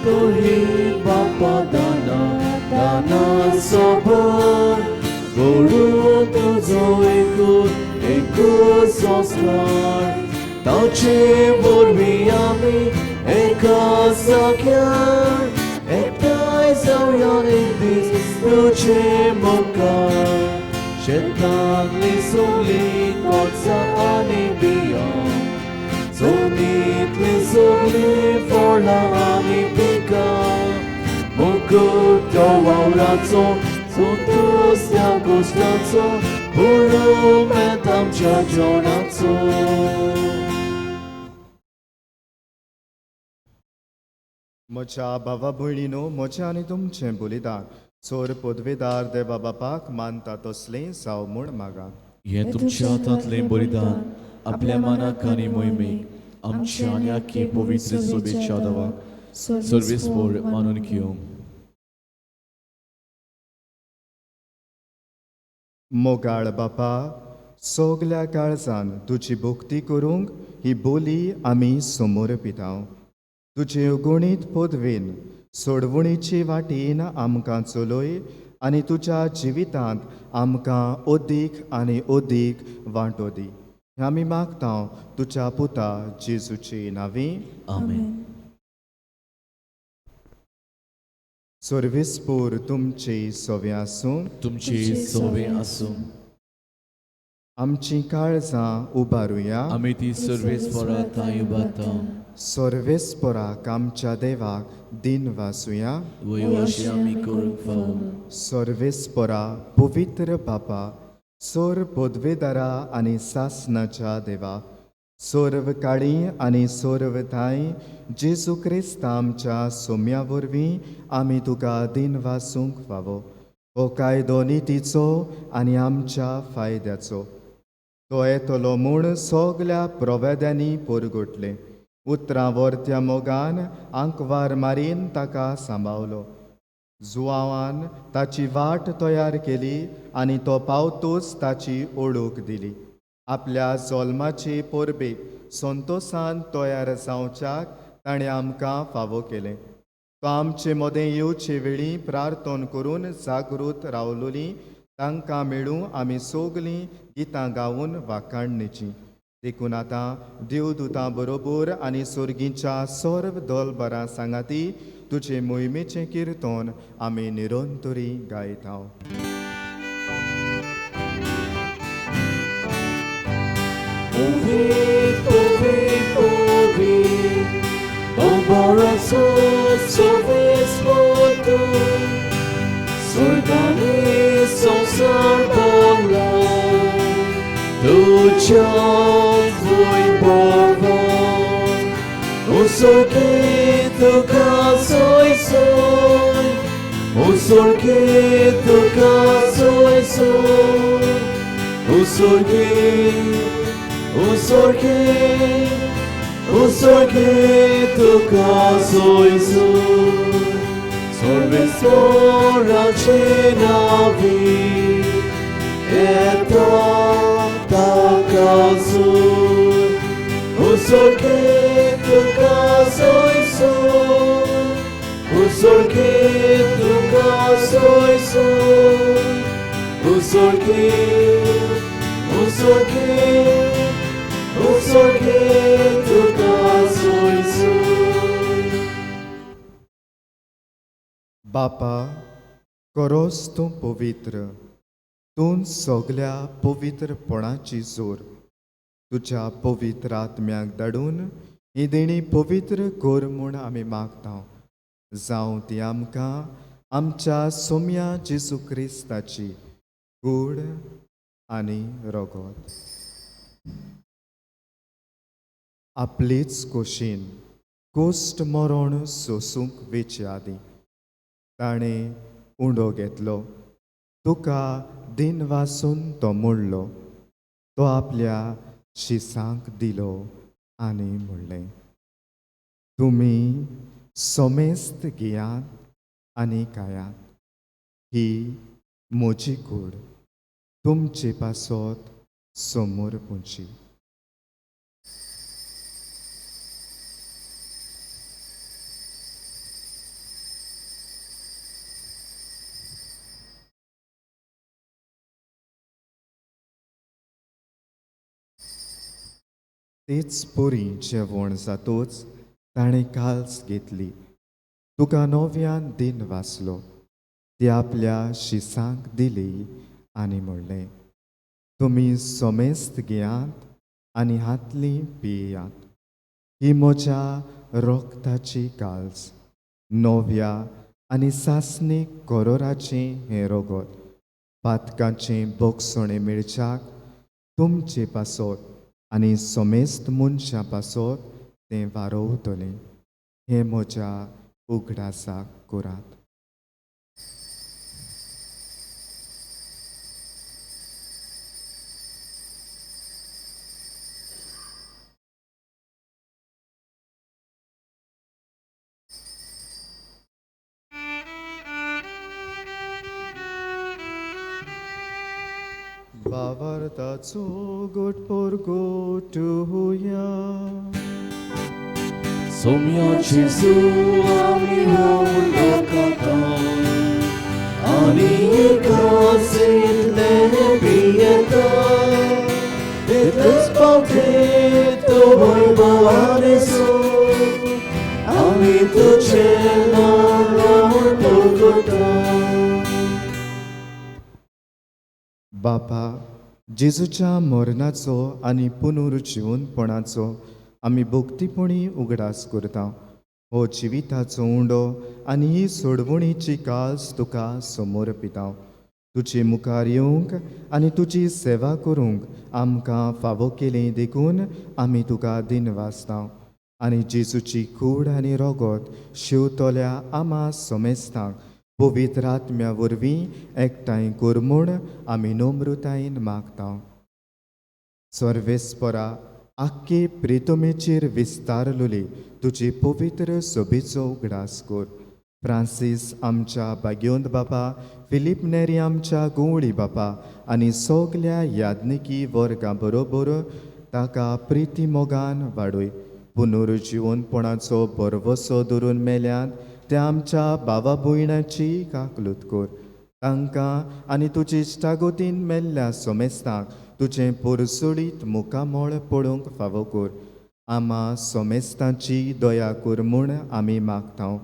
Tori bapa dana, dana sobor, guru tuzo ikut, ikut sosnar. Tace vorbiami, eka sakyan, ektai zaurian indis, nuce mokar. Shetagli sugli kotsa ani biyan, zonitli sugli forla ani pikam, mukuto auraco, sontus jakos jaco, puro metam giornato. म्हज्या भावा भयणीनो, म्हजें आनी तुमचें बलिदान सोर पदवेदार देवा बापाक मानता तसलें जावं म्हूण मागात. हे तुमच्या हातांतलें बलिदान आपल्या मनाक आनी मोहिमेक आमच्या आनी आख्खे पवित्र सोबेच्या देवाक सर्वेस्पर मानून घेवं. मोगाळ बापा, सगल्या काळजान तुजी भक्ती करूंक ही बोली आमी समोर पिताव. तुजे अगणीत पदवेन सोडवणीची वाटेन आमकां चलय आनी तुज्या जिवितांत आमकां ओदीक आनी ओदीक वांटो दी. हें आमी मागतां तुज्या पुता जेजूचे नांवी. आमेन. सर्वेस्पर तुमचे सवे आसूं. तुमची सोवे आसूं. आमची काळजां उबारुया. आमी ती सर्वेस्परात उबारता. सर्वेस्पराक आमच्या देवाक दिन वासुया. वयो अशें आमी करूंक फावो. सर्वेस्परा पवित्र बापा, सोर पदवेदारा आनी सासनाच्या देवा, सोर्व काळी आनी सोर्व थाय जेजू क्रिस्त आमच्या सोम्या वरवीं आमी तुका दिन वासूंक फावो. हो कायदो नितीचो आनी आमच्या फायद्याचो. तो येतलो म्हूण सगल्या प्रवेद्यांनी परगटले. उतरां वर्त्या मोगान आंकवार मारीन ताका सांबाळलो. जुआवान ताची वाट तयार केली आनी तो पावतूच ताची ओळख दिली. आपल्या जल्माचे परबेक संतोशान तयार जावच्याक ताणें आमकां फावो केलें. तो आमचे मदें येवचे वेळी प्रार्थना करून जागृत रावलोली तांकां मेळूं आमी सगलीं गितां गावून वाखाणणेची. देखून आतां देवदूतां बरोबर आनी सर्गीच्या सर्व दलबरां सांगाती तुजे मोहिमेचें किर्तन आमी निरंतरी गायतांव. Ouvir, ouvir, ouvir, ombaraços, sorves moto, sorgani, sonsar bola, do chão foi bola, o sorquito casoi soi, o sorquito casoi soi, o sorquito o sorquito casoi soi, sorves fora cenavi, ta casoi, o sorquito casoi soi, o sorquito casoi soi, o sorquito casoi soi. बापा, करोस तूं पवित्र. तूं सगल्या पवित्रपणाची जोर तुज्या पवित्र आत्म्याक धाडून ही देणी पवित्र कर म्हूण आमी मागतां. जावं ती आमकां आमच्या सोम्या जेजू क्रिस्ताची कूड आनी रगत. आपलीच खोशेन कोश्ट मरण सोसूंक वेचे आदी ताणें उंडो घेतलो. तुका दिन वासून तो मोडलो. तो आपल्या शिसांक दिलो आनी म्हणलें, तुमी सोमेस्त घेयात आनी खायात. ही म्हजी कूड तुमचे पासत समोर पुंची. तेच पोरी जेवण जातोच ताणें काल्स घेतली. तुका नव्यान दिन वाचलो. ती आपल्या शिसांक दिली आनी म्हणलें, तुमी सोमेस्त घेयात आनी हातली पियेयात. ही म्हज्या रोगताची काल्स, नव्या आनी सासणीक करोराचें हें रगत. पातकाचें बोगसणें मेळच्याक तुमचे पासत आनी सोमेस्त मनशां पासत तें वारोवतलें. हें म्हज्या उगडासाक करात. भावार्थाचो गोटपोर गोटुया. सोम्या जेजू आमी होऊन लोकांता आनी एकाच इतले पियेता इतलेच पावते तो वैभवाने सो आमी तुझे नाम पुरगता. बापा, जेजूच्या मरणाचो आनी पुनरुज्जीवनपणाचो आमी भोक्तीपणी उगडास करता. हो जिविताचो उंडो आनी ही सोडवणीची कास तुका समर्पिता. तुजे मुखार येवंक आनी तुजी सेवा करूंक आमकां फावो केलें देखून आमी तुका दिनवासता. आनी जेजूची कूड आनी रोगोत शिवतोल्या आमा सोमेस्तांक पवित्र आत्म्या वरवीं एकठांय कर म्हूण आमी नम्रतायेन मागता. सर्वेस्परा, आख्खे प्रितमेचेर विस्तारलोली तुजी पवित्र सोबेचो उगडास कर. फ्रांसीस आमच्या भाग्योंत बापा, फिलीप नेरी आमच्या गुवळी बापा आनी सगल्या याज्ञिकी वर्गां बरोबर ताका प्रिती मोगान वाडय. पुनरुज्जीवनपणाचो बरवसो धरून मेल्यांत त्या आमच्या भावा भयणाची काकलूत कर. तांकां आनी तुजे इश्टागोतीन मेल्ल्या सोमेस्तांक तुजें परसोडीत मुखामोळ पळोवंक फावो कर. आमा सोमेस्तांची दया कर म्हूण आमी मागता.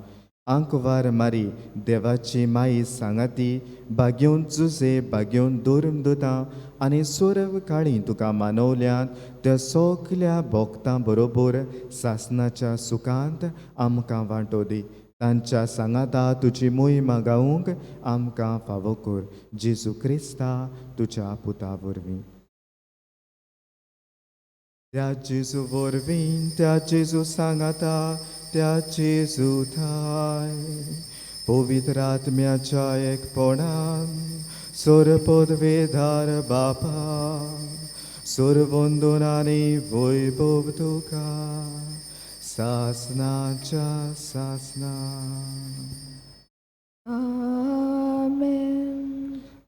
आंकवार मारी, देवाची माई सांगाती, भाग्योन जुजे, भाग्योन दोरम दोता आनी सोरव काळी तुका मानवल्यांत त्या सगल्या भोगतां बरोबर सासणाच्या सुखांत आमकां वांटो दी. तांच्या सांगाता तुजी मोहिमा गावूंक आमकां फावो कर. जेजू क्रिस्ता तुज्या पुता वरवीं. त्या जेजू वरवीं, त्या जेजू सांगाता, त्या जेजू थाय पवित्र आत्म्याच्या एकपणान सोरपदवेधार बापा सोरवंदन आनी वैभव तुका सासनाच्या सासना. आमेन.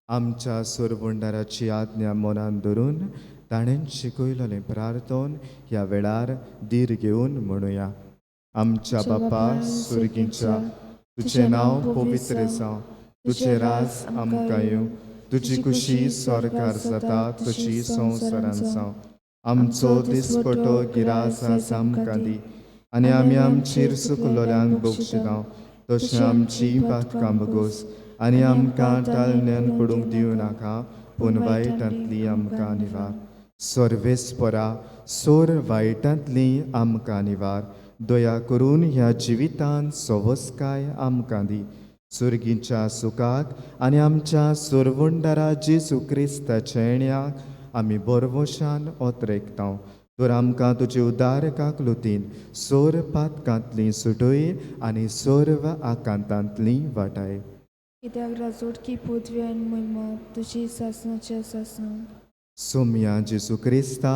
आमच्या सोरवंडाराची आज्ञा मनान धरून ताणें शिकयलेलें प्रार्थन ह्या वेळार धीर घेवन म्हणुया. आमच्या बापा सुर्गीच्या, तुजें नांव पवित्र जावं, तुजें राज आमकां येवं, तुजी खुशी स्वर्गार जाता तशी संवसारान जावं. आमचो दिसपटो गिरास आज आमकां दी आनी आमी आमचेर चुकलोल्यांक बक्षितांव तशें आमची पातकां बगोस आनी आमकां टाळण्यान पडूंक दिवं नाका पूण वायटांतली आमकां निवार. सर्वेस्परा, सोर वायटांतली आमकां निवार. दया करून ह्या जिवितान सवस्काय आमकां दी. सुर्गीच्या सुखाक आनी आमच्या सोरवंडारा जेजू क्रिस्ताच्या येण्याक आमी बरवशान ओतरेकतांव. तर आमकां तुजे उदार काकलुतीन सोर पातकांतली सुटय आनी सोर्व आकांतांतली वाटाय. कित्याक राजवटकी पृथ्वी आनी महिमा तुजी सासणाच्या सासना. सोम्या जेजू क्रिस्ता,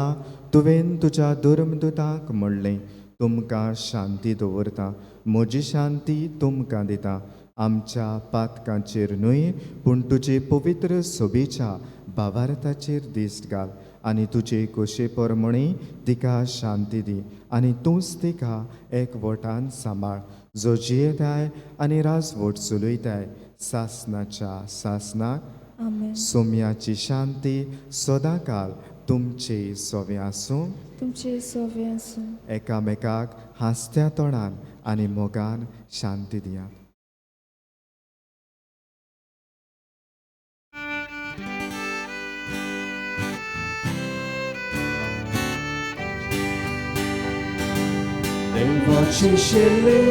तुवें तुज्या धर्मदूतांक म्हणलें, तुमकां शांती दवरता, म्हजी शांती तुमकां दिता. आमच्या पातकांचेर न्हय पूण तुजे पवित्र सोबेच्या भावार्थाचेर दिश्ट घाल आनी तुजे कुशे परमणी तिका शांती दी आनी तूंच तिका एकवटान सांबाळ, जो जियेताय आनी राजवट चलयताय सासनाच्या सासनाक. आमेन. सोम्याची शांती सदांकाल तुमचे सोवे आसूं. तुमचे सोवे आसूं. एकामेकाक हांसत्या तोंडान आनी मोगान शांती दियात. देवाचे शेले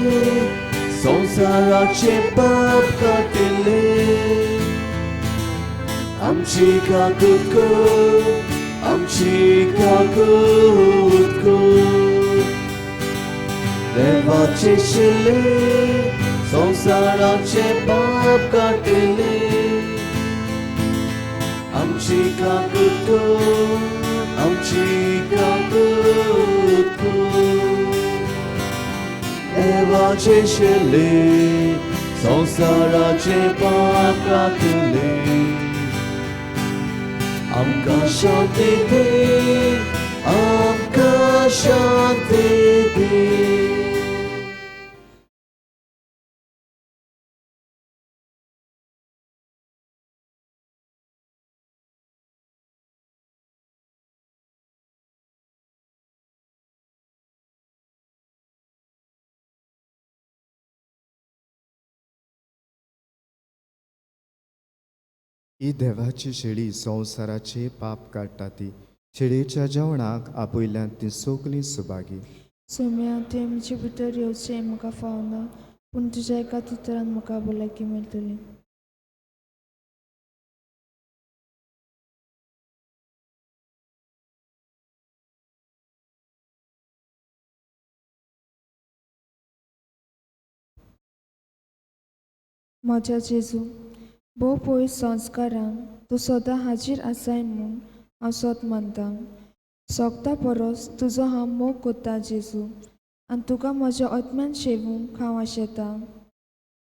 संसाराचे पाप काटिले आमची काकूत कर, आमची काकूत कर. देवाचे शेले संसाराचे पाप काटले आमची काकूत देवाचे शेले संसाराचे पाप काटले आमकां शांती दे आमकां शांती दे ही देवाची शेळी संवसाराचे पाप काडटा ती शेळयेच्या जेवणाक आपयल्यांत ती सगलीं सुभागी सोम्या तुवें म्हजे भितर येवचें म्हाका फावना पूण तुज्या एका उतरान म्हाका भलायकी मेळटली. म्हज्या जेजू भोव पयस संस्कारांक तूं सदां हाजीर आसाय म्हूण हांव सोत मानतां. सोगता परस तुजो हांव मोग कोत्ता जेजू आनी तुका म्हज्या आत्म्यान शेवूंक हांव आशेतां.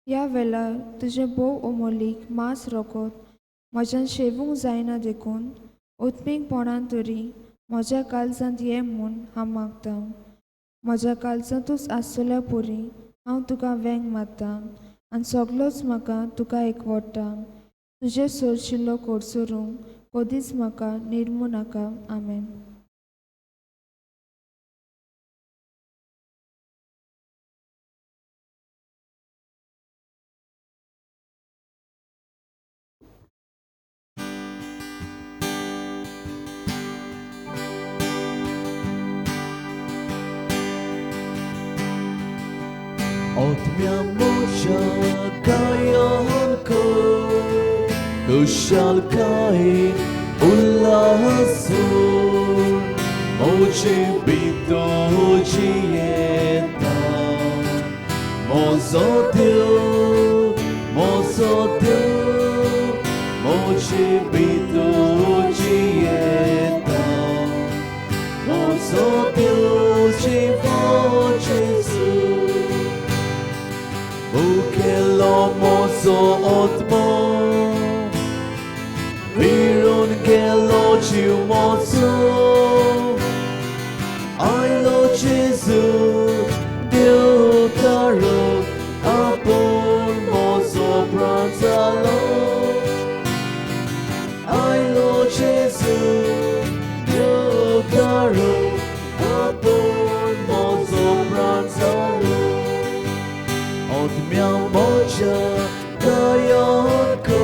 ह्या वेळार तुजें भोव अमोलीक मांस रोखोत म्हज्यान शेवूंक जायना देखून ओत्मीकपणान तरी म्हज्या काळजांत ये म्हूण हांव मागतां. म्हज्या काळजांतूच आसतल्या पुरी हांव तुका वेंग मारतां आनी सगलोच म्हाका तुका एकवडटा. तुजे सोरशिल्लो कोडसरूंक कदींच म्हाका निर्मू नाका. आमेन. Otmia moja kayan ko Kushal kain ulasur Moji bito jieta Mozo Dieu Moji bito jieta Mozo Dieu jivo Jesus Ukelo mozo otmo Virun gelo ciu mozo Ai lo Jesu Dio caro Apor mozo pranzalo Ai lo Jesu Dio caro Apor mozo pranzalo Otmia moja kayan ko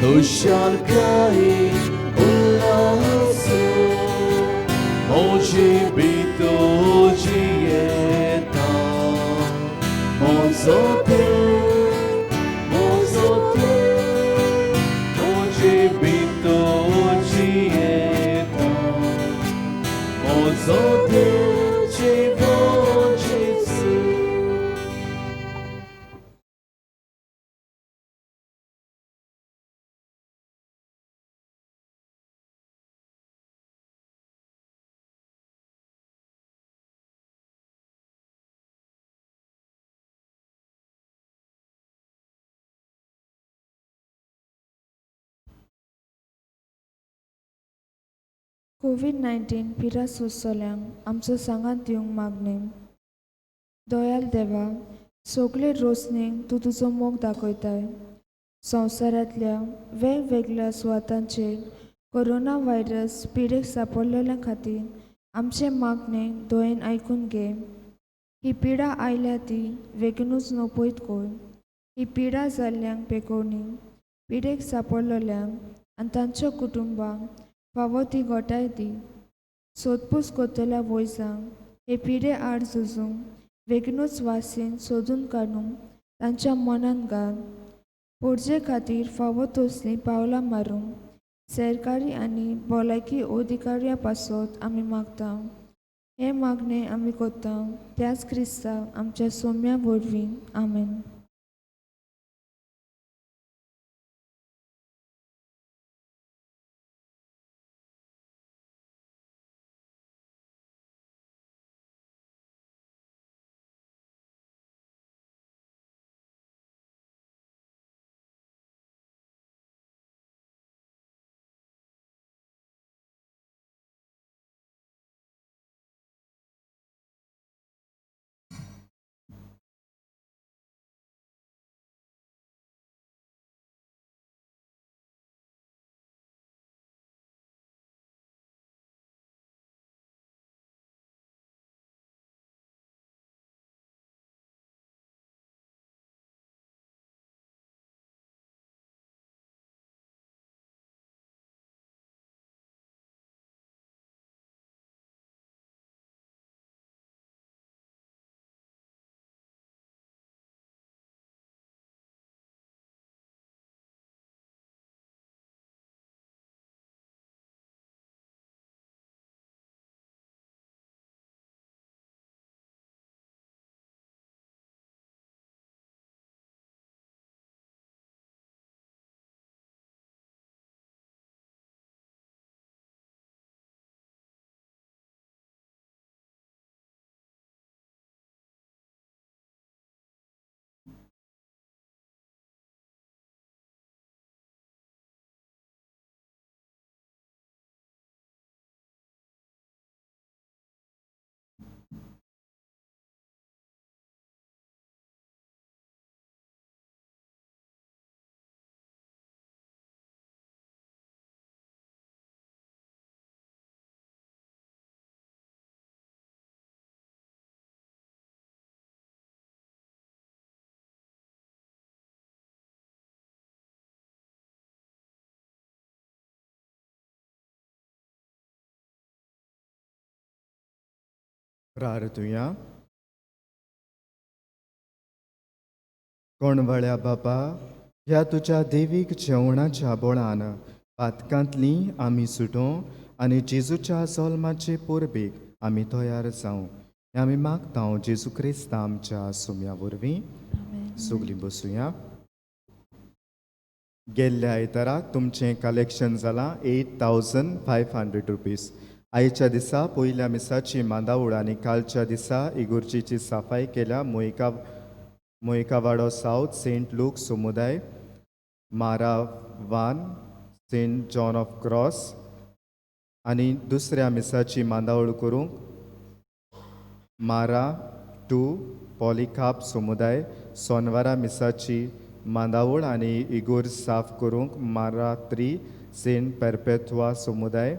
Kushal kain ulaso Moji bito jieta Mozo Moji bito jieta Mozo jivo Jesus कोविड-19 पिरा सोंसोल्यांक आमचो सांगात दिवंक मागणें. दयाल देवा, सगळे रोसणेक तूं तुजो मोग दाखयताय. संवसारांतल्या वेगवेगळ्या सुवातांचेर कोरोना व्हायरस पिडेक सांपडलेल्या खातीर आमचे मागणें दोयेन आयकून घे. ही पिडा आयल्या ती बेगीनूच नपयत कोर. ही पिडा जाल्ल्यांक पेकोवणी पिडेक सांपडलेल्यांक आनी तांच्या कुटुंबांक फावो ती घोटाय दी. सोदपूस कोत्तल्या वयजांक हे पिडे आड झुजूंक बेगीनूच वासीन सोदून काडूंक तांच्या मनांत घाल. पुर्जे खातीर फावो तसलीं पावलां मारूंक सरकारी आनी भलायकी अधिकाऱ्यां पासत आमी मागता. हे मागणें आमी कोत्ता त्याच क्रिस्तांव आमच्या सोम्या वरवीं. आमेन. प्रार्थुया. कोणवळ्या बाबा, ह्या तुझ्या देवीक जेवणाच्या बोळान पातकांतली आमी सुटों आनी जेजूच्या जल्माचे पोरबेक आमी तयार जावं. हें आमी मागतां जेजू क्रिस्त आमच्या सुम्या वरवीं. सगलीं बसुया. गेल्ल्या आयताराक तुमचें कलेक्शन जालां 8,500 रुपीज. आयच्या दिसा पयल्या मिसाची मांदावळ आनी कालच्या दिसा इगुर्जेची साफाई केल्या मोयकावाडो सावथ सेंट लूक समुदाय, मारावान सेंट जॉन ऑफ क्रॉस आनी दुसऱ्या मिसाची मांदावळ करूंक मारा 2 पॉलिकाप समुदाय, सोनवारा मिसाची मांदावळ आनी इगोर साफ करूंक मारा 3 सेंट पेरपेत्वा समुदाय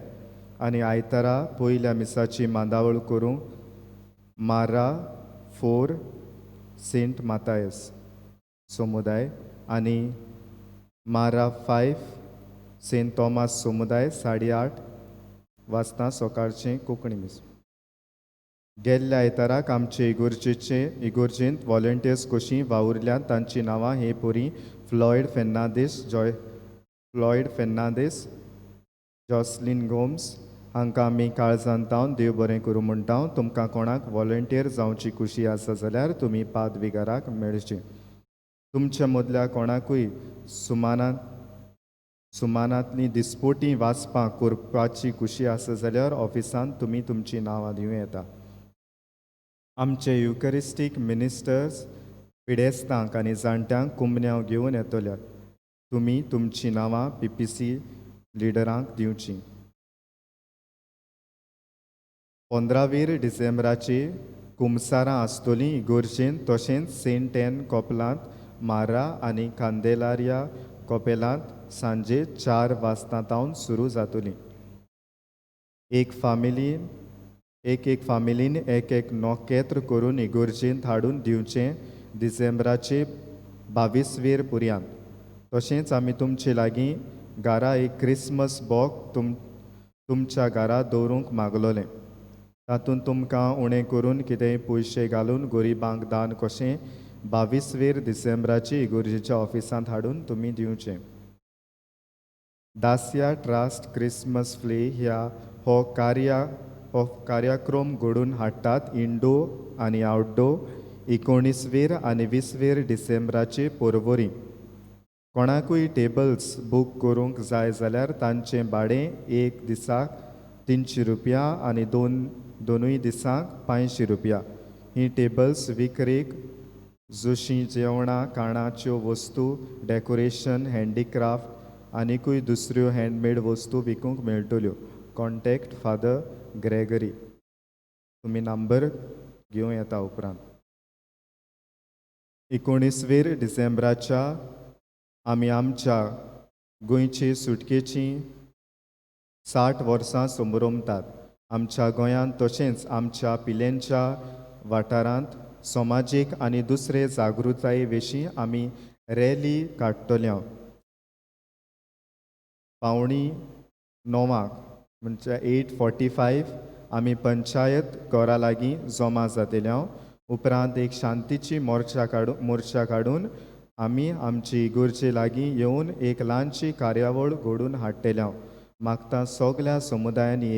आनी आयतारा पयल्या मिसाची मांदावळ करूंक मारा 4 सेंट मातायस समुदाय आनी मारा 5 सेंट थॉमास समुदाय 8:30 वाजता सकाळचें कोंकणी मिस. गेल्ल्या आयताराक आमचे इगोर्जेंत वॉलंटियर्स कशीं वावुरल्यांत तांचीं नांवां हे पोरी फ्लॉयड फेर्नांदीस, जॉसलीन गोम्स हांकां आमी काळजांतावन देव बरें करूं म्हणटा. तुमकां कोणाक वॉलंटियर जावची कुशी आसा जाल्यार तुमी पादविगाराक मेळचें. तुमच्या मदल्या कोणाकूय सुमानांतलीं दिसपोटीं वाचपां करपाची कुशी आसा जाल्यार ऑफिसांत तुमी तुमचीं नांवां दिवं येता. आमचे युकरिस्टीक मिनिस्टर्स पिडेस्तांक आनी जाणट्यांक कुंबन्यांव घेवन येतल्यात तुमी तुमचीं नांवां PPC लिडरांक दिवचीं. 15 डिसेंबराची कुमसारां आसतलीं इगोर्जेंत तशेंच सेंट एन कॉपेलांत मारा आनी कांदेलारिया कॉपेलांत सांजे 4 वाजतांतावन सुरू जातलीं. एक फामिलीन एक नोकेत्र करून इगोर्जेंत हाडून दिवचें डिसेंबराचे 22 पर्यंत. तशेंच आमी तुमचे लागीं घरा एक क्रिसमस बॉक्स तुमच्या घरा दवरूंक मागलोलें. तातूंत तुमकां उणें करून कितेंय पयशे घालून गोरिबांक दान कशें 22 डिसेंबराची इगोर्जेच्या ऑफिसांत हाडून तुमी दिवचें. दासिया ट्रस्ट क्रिसमस फ्ले हो कार्यक्रम घडोवन हाडटात इंडोर आनी आउटडोर 19 आनी 20 डिसेंबराचे परवरी. कोणाकूय टेबल्स बूक करूंक जाय जाल्यार तांचें भाडें एक दिसाक 300 रुपया आनी दोनूय दिसांक 500 रुपया. हीं टेबल्स विक्रेक जशीं जेवणां खाणाच्यो वस्तू, डेकोरेशन, हँडीक्राफ्ट आनीकूय दुसऱ्यो हँडमेड वस्तू विकूंक मेळटल्यो. Contact father Gregory. तुमी नंबर घेवं येता उपरांत. 19 डिसेंबराच्या आमी आमच्या गोंयचे सुटकेची 60 वर्सां समारंभतात. आमच्या गोंयांत तशेंच आमच्या पिलेंच्या वाठारांत समाजीक आनी दुसरे जागृताये विशीं आमी रॅली काडटल्यो. 8:45 म्हणजे 8:45 आमी पंचायत घरा लागीं जमा जातल्यो. उपरांत एक शांतीची मोर्चा काडून आमी आमची इगोर्जे लागीं येवन एक ल्हानशी कार्यावळ घडोवन हाडटल्यो. मागता सगल्या समुदायांनी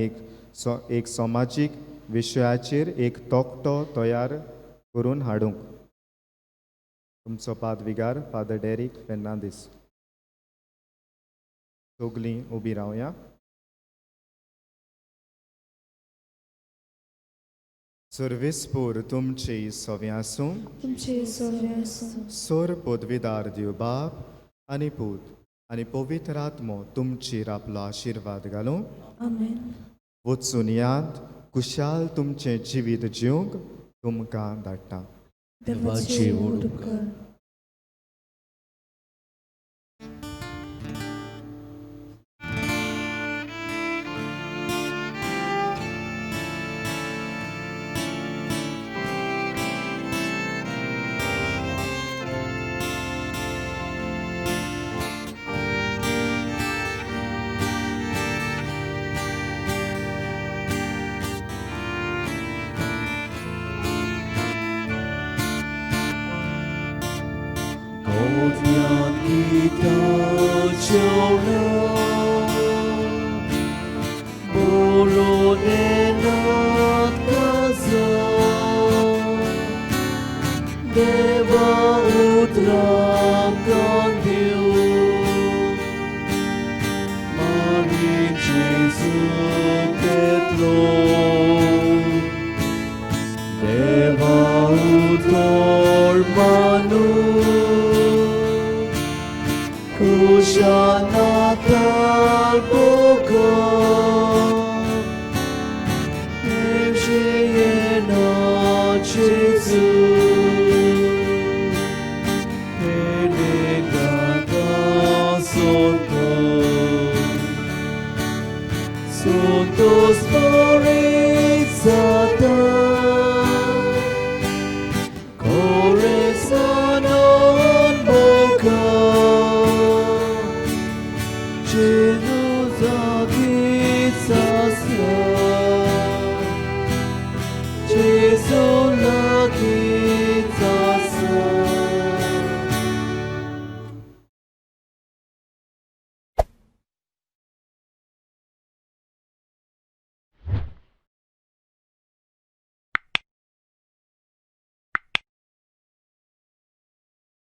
एक समाजीक विशयाचेर एक तोकटो तयार करून हाडूंक. तुमचो पादविगार फादर डेरिक फेर्नांदीस. सगलीं उबीं रावया. सर्वेस्पूर तुमचे सोवे आसूं. तुमचे सगळे आसूं. सोर पदवीदार दिव बाप आनी पूत आनी पवित्र आत्मो तुमचेर आपलो आशिर्वाद घालूं. आमेन. वचून याद कुशाल तुमचें जिवीत जिवंक तुमकां धाडटा. देवाचे ओड कर. một nhạc guitar trầu lao bolo nenat kaza deva utram diu mari jesu petro deva utor manu kushana